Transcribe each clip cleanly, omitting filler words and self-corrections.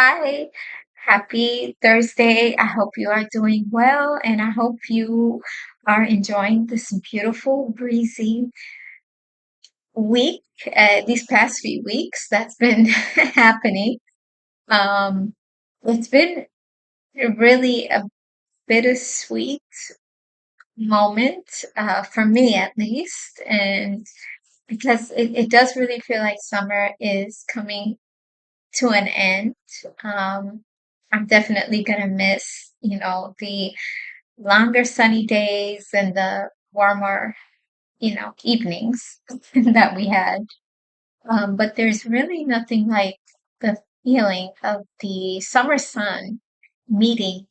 Hi, happy Thursday. I hope you are doing well and I hope you are enjoying this beautiful, breezy week, these past few weeks that's been happening. Um, it's been really a bittersweet moment, for me at least, and because it does really feel like summer is coming to an end. Um, I'm definitely gonna miss, the longer sunny days and the warmer, evenings that we had. But there's really nothing like the feeling of the summer sun meeting,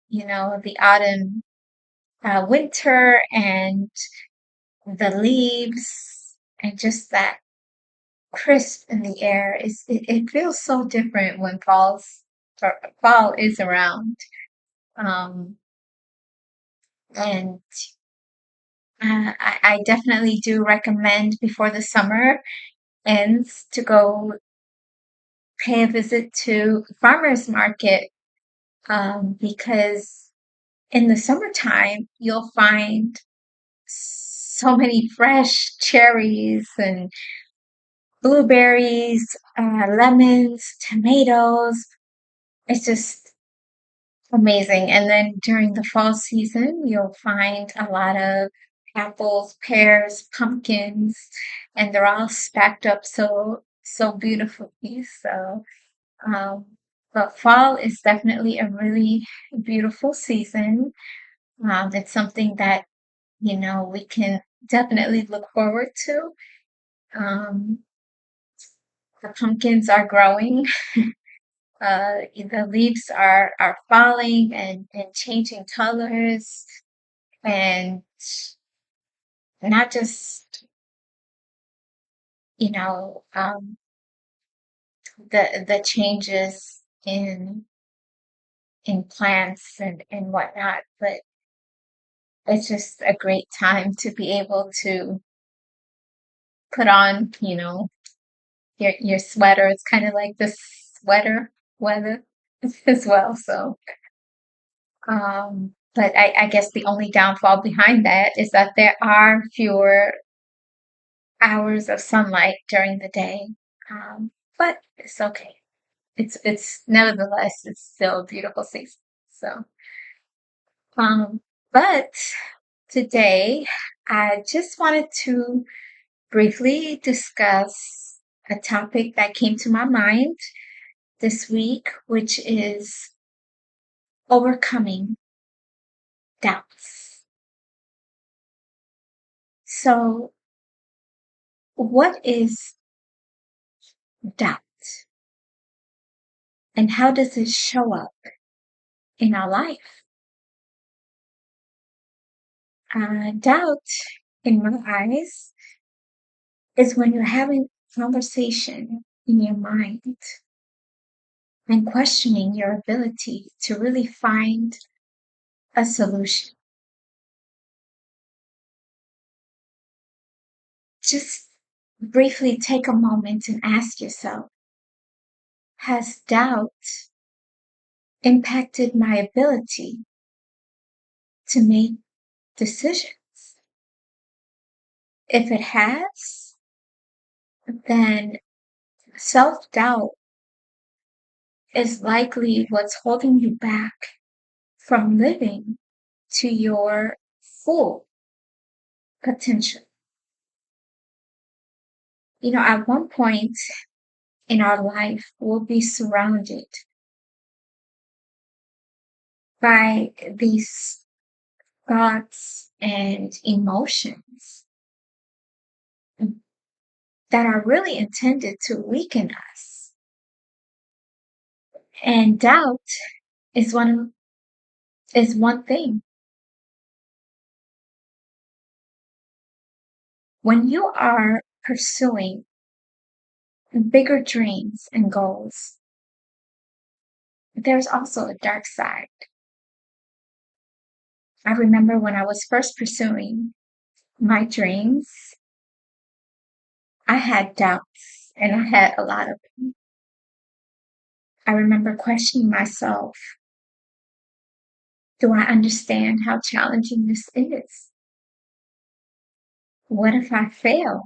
the autumn, winter and the leaves and just that crisp in the air. It feels so different when fall is around. Um, and I definitely do recommend before the summer ends to go pay a visit to the farmers market, because in the summertime you'll find so many fresh cherries and blueberries, lemons, tomatoes. It's just amazing. And then during the fall season, you'll find a lot of apples, pears, pumpkins, and they're all stacked up so beautifully. Um, but fall is definitely a really beautiful season. It's something that, we can definitely look forward to. Um, the pumpkins are growing. The leaves are falling and changing colors, and not just, you know, the changes in plants and whatnot, but it's just a great time to be able to put on, your sweater. It's kind of like the sweater weather as well. But I guess the only downfall behind that is that there are fewer hours of sunlight during the day. But it's okay. It's nevertheless it's still a beautiful season. So, um, but today I just wanted to briefly discuss a topic that came to my mind this week, which is overcoming doubts. So, what is doubt and how does it show up in our life? Doubt, in my eyes, is when you're having a conversation in your mind and questioning your ability to really find a solution. Just briefly take a moment and ask yourself, has doubt impacted my ability to make decisions? If it has, then self doubt is likely what's holding you back from living to your full potential. At one point in our life, we'll be surrounded by these thoughts and emotions that are really intended to weaken us. And doubt is one thing. When you are pursuing bigger dreams and goals, there's also a dark side. I remember when I was first pursuing my dreams, I had doubts and I had a lot of them. I remember questioning myself, do I understand how challenging this is? What if I fail?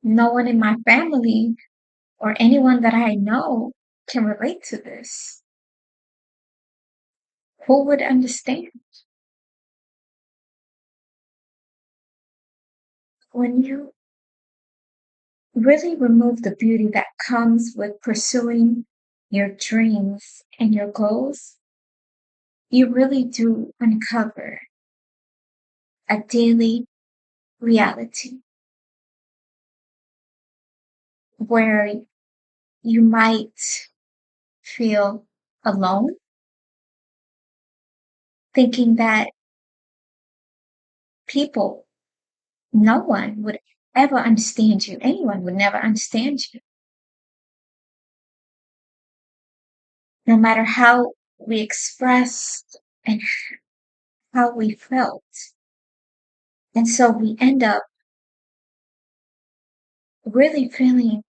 No one in my family or anyone that I know can relate to this. Who would understand? When you really remove the beauty that comes with pursuing your dreams and your goals, you really do uncover a daily reality where you might feel alone, thinking that people, no one would ever understand you. Anyone would never understand you, no matter how we expressed and how we felt. And so we end up really feeling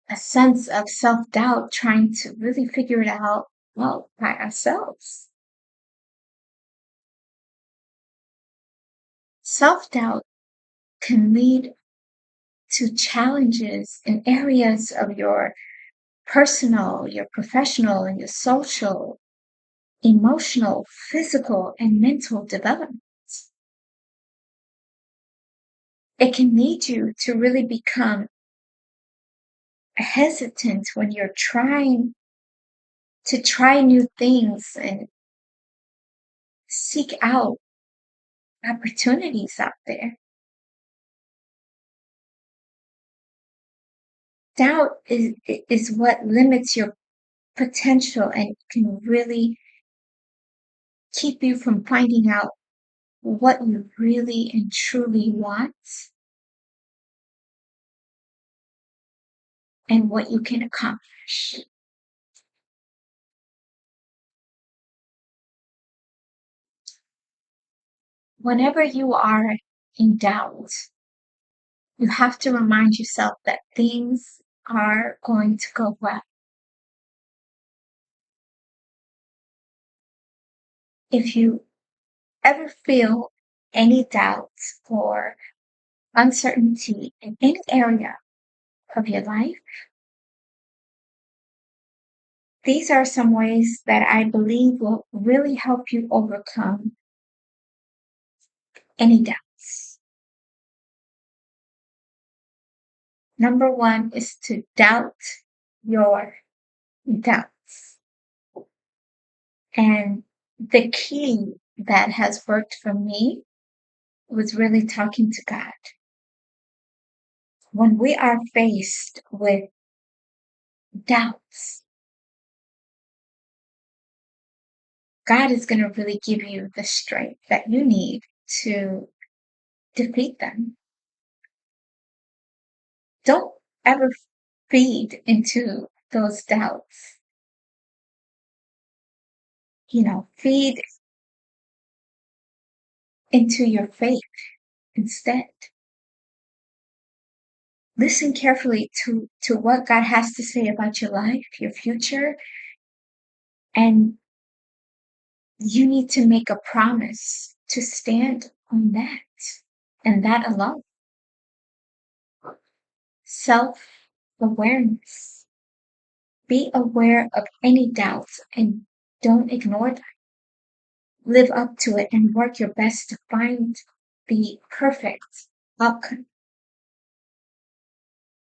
a sense of self doubt, trying to really figure it out well by ourselves. Self doubt can lead to challenges in areas of your personal, your professional, and your social, emotional, physical, and mental development. It can lead you to really become hesitant when you're trying to try new things and seek out opportunities out there. Doubt is what limits your potential and can really keep you from finding out what you really and truly want and what you can accomplish. Whenever you are in doubt, you have to remind yourself that things are going to go well. If you ever feel any doubt or uncertainty in any area of your life, these are some ways that I believe will really help you overcome any doubts. Number one is to doubt your doubts. And the key that has worked for me was really talking to God. When we are faced with doubts, God is going to really give you the strength that you need to defeat them. Don't ever feed into those doubts. Feed into your faith instead. Listen carefully to what God has to say about your life, your future, and you need to make a promise to stand on that and that alone. Self awareness. Be aware of any doubts and don't ignore them. Live up to it and work your best to find the perfect outcome.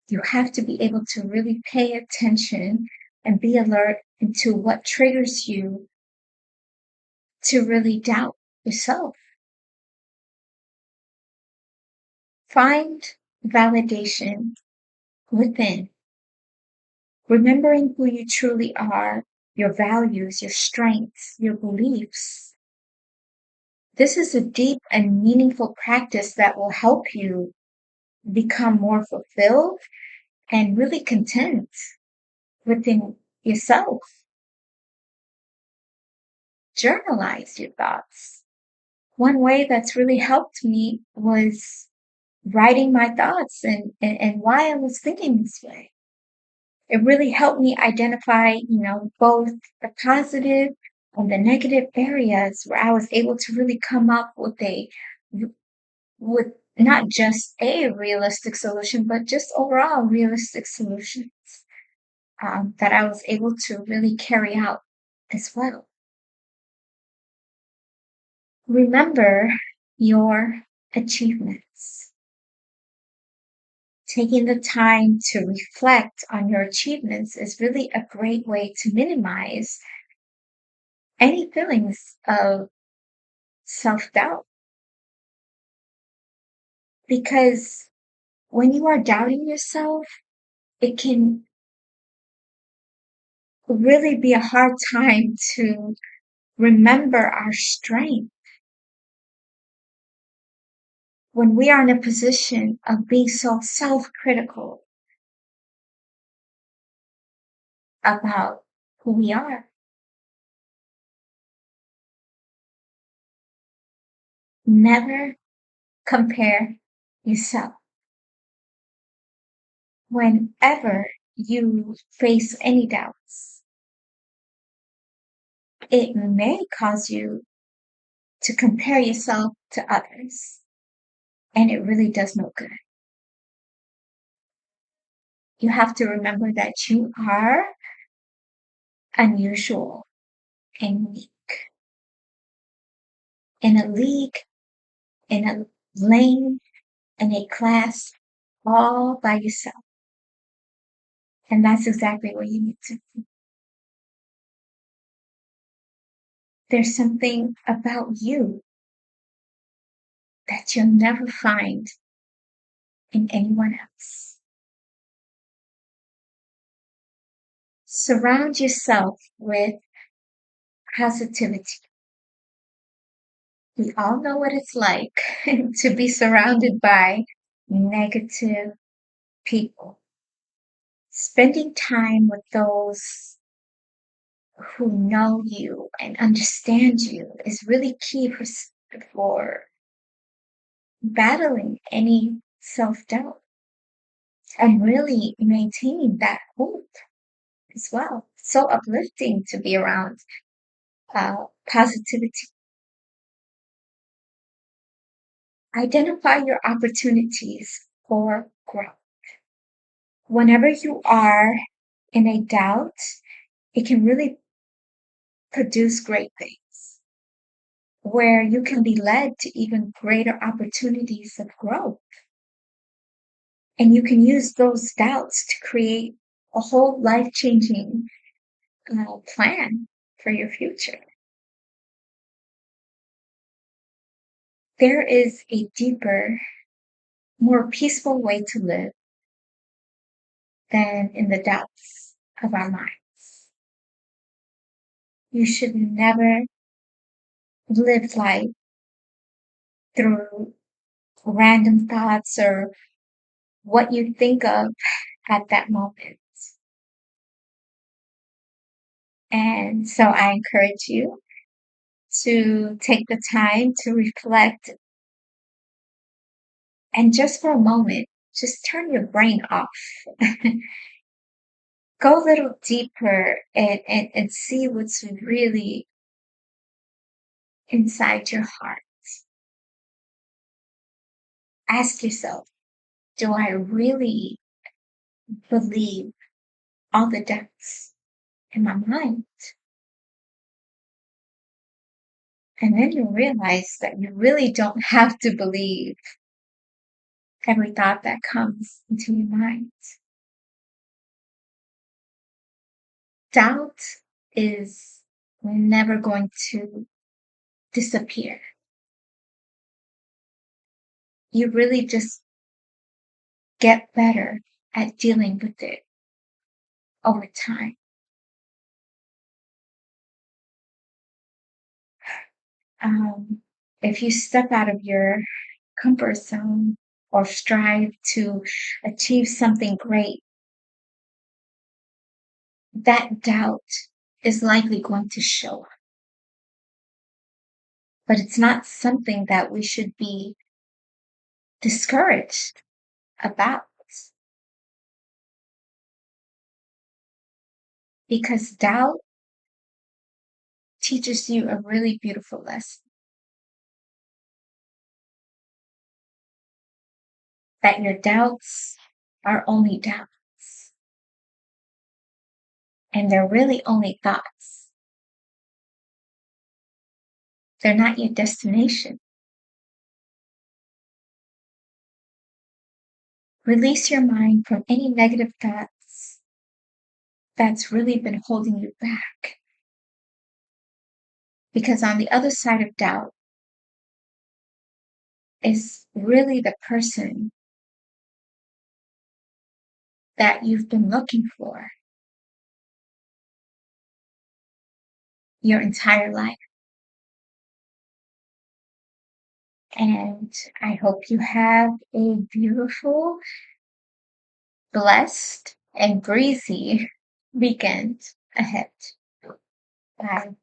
You have to be able to really pay attention and be alert into what triggers you to really doubt yourself. Find validation within, remembering who you truly are, your values, your strengths, your beliefs. This is a deep and meaningful practice that will help you become more fulfilled and really content within yourself. Journalize your thoughts. One way that's really helped me was writing my thoughts and why I was thinking this way. It really helped me identify, both the positive and the negative areas where I was able to really come up with not just a realistic solution, but just overall realistic solutions that I was able to really carry out as well. Remember your achievements. Taking the time to reflect on your achievements is really a great way to minimize any feelings of self doubt. Because when you are doubting yourself, it can really be a hard time to remember our strength when we are in a position of being so self critical about who we are. Never compare yourself. Whenever you face any doubts, it may cause you to compare yourself to others, and it really does no good. You have to remember that you are unusual and unique in a league, in a lane, in a class, all by yourself. And that's exactly where you need to be. There's something about you that you'll never find in anyone else. Surround yourself with positivity. We all know what it's like to be surrounded by negative people. Spending time with those who know you and understand you is really key for battling any self doubt and really maintaining that hope as well. So uplifting to be around positivity. Identify your opportunities for growth. Whenever you are in a doubt, it can really produce great things where you can be led to even greater opportunities of growth. And you can use those doubts to create a whole life changing plan for your future. There is a deeper, more peaceful way to live than in the depths of our minds. You should never live life through random thoughts or what you think of at that moment. And so I encourage you to take the time to reflect and just for a moment, just turn your brain off. Go a little deeper and see what's really inside your heart. Ask yourself, do I really believe all the depths in my mind? And then you realize that you really don't have to believe every thought that comes into your mind. Doubt is never going to disappear. You really just get better at dealing with it over time. Um, if you step out of your comfort zone or strive to achieve something great, that doubt is likely going to show up. But it's not something that we should be discouraged about. because doubt teaches you a really beautiful lesson that your doubts are only doubts and they're really only thoughts. They're not your destination. Release your mind from any negative thoughts that's really been holding you back. Because on the other side of doubt is really the person that you've been looking for your entire life. And I hope you have a beautiful, blessed, and breezy weekend ahead. Bye.